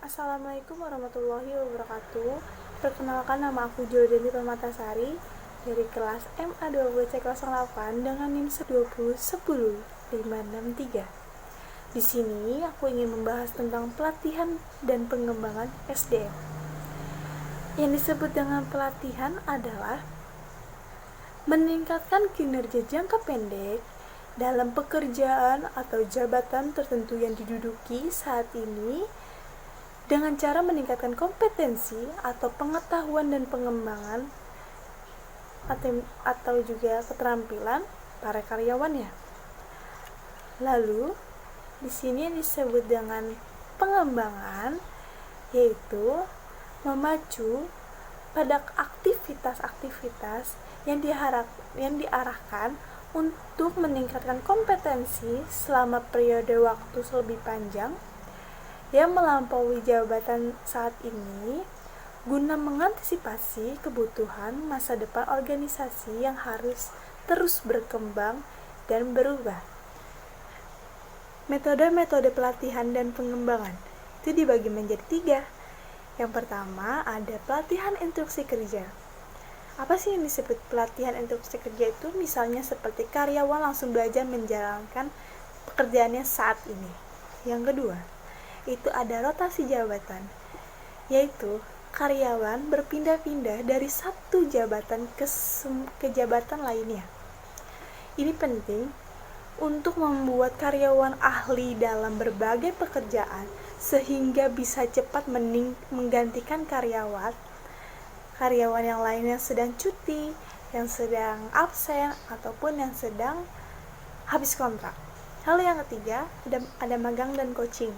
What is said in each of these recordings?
Assalamualaikum warahmatullahi wabarakatuh. Perkenalkan, nama aku Jodeni Permatasari dari kelas MA20C08 dengan NIM 2010563. Di sini aku ingin membahas tentang pelatihan dan pengembangan SDM. Yang disebut dengan pelatihan adalah meningkatkan kinerja jangka pendek dalam pekerjaan atau jabatan tertentu yang diduduki saat ini dengan cara meningkatkan kompetensi atau pengetahuan dan pengembangan atau juga keterampilan para karyawannya. Lalu, di sini disebut dengan pengembangan, yaitu memacu pada aktivitas-aktivitas yang diarahkan untuk meningkatkan kompetensi selama periode waktu lebih panjang yang melampaui jabatan saat ini, guna mengantisipasi kebutuhan masa depan organisasi yang harus terus berkembang dan berubah. Metode-metode pelatihan dan pengembangan itu dibagi menjadi 3. Yang pertama ada pelatihan instruksi kerja. Apa sih yang disebut pelatihan instruksi kerja itu? Misalnya seperti karyawan langsung belajar menjalankan pekerjaannya saat ini. Yang kedua, itu ada rotasi jabatan, yaitu karyawan berpindah-pindah dari satu jabatan ke jabatan lainnya. Ini penting untuk membuat karyawan ahli dalam berbagai pekerjaan sehingga bisa cepat menggantikan karyawan yang lain yang sedang cuti, yang sedang absen, ataupun yang sedang habis kontrak. Lalu yang ketiga, ada magang dan coaching.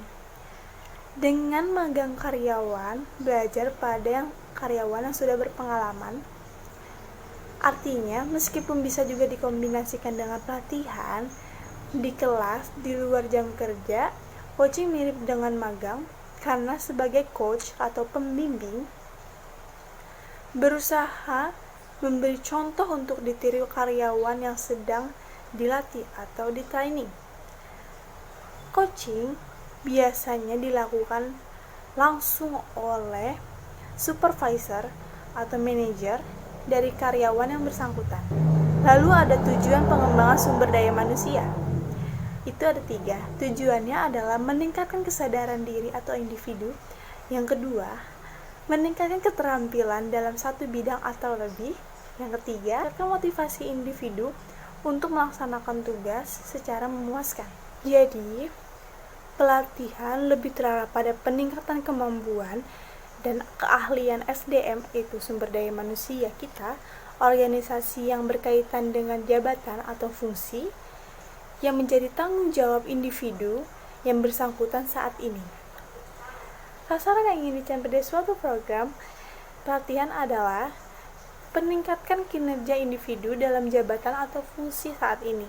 Dengan magang karyawan, belajar pada karyawan yang sudah berpengalaman. Artinya, meskipun bisa juga dikombinasikan dengan pelatihan di kelas, di luar jam kerja, coaching mirip dengan magang karena sebagai coach atau pembimbing berusaha memberi contoh untuk ditiru karyawan yang sedang dilatih atau di training. Coaching biasanya dilakukan langsung oleh supervisor atau manajer dari karyawan yang bersangkutan. Lalu ada tujuan pengembangan sumber daya manusia. Itu ada 3. Tujuannya adalah meningkatkan kesadaran diri atau individu. Yang kedua, meningkatkan keterampilan dalam satu bidang atau lebih. Yang ketiga, motivasi individu untuk melaksanakan tugas secara memuaskan. Jadi, pelatihan lebih terarah pada peningkatan kemampuan dan keahlian SDM, yaitu sumber daya manusia kita, organisasi yang berkaitan dengan jabatan atau fungsi yang menjadi tanggung jawab individu yang bersangkutan saat ini. Sasaran yang ingin dicapai dari suatu program pelatihan adalah meningkatkan kinerja individu dalam jabatan atau fungsi saat ini.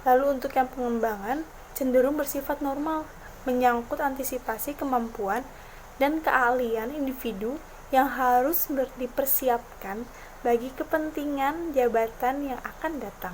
Lalu untuk yang pengembangan cenderung bersifat normal, menyangkut antisipasi kemampuan dan keahlian individu yang harus dipersiapkan bagi kepentingan jabatan yang akan datang.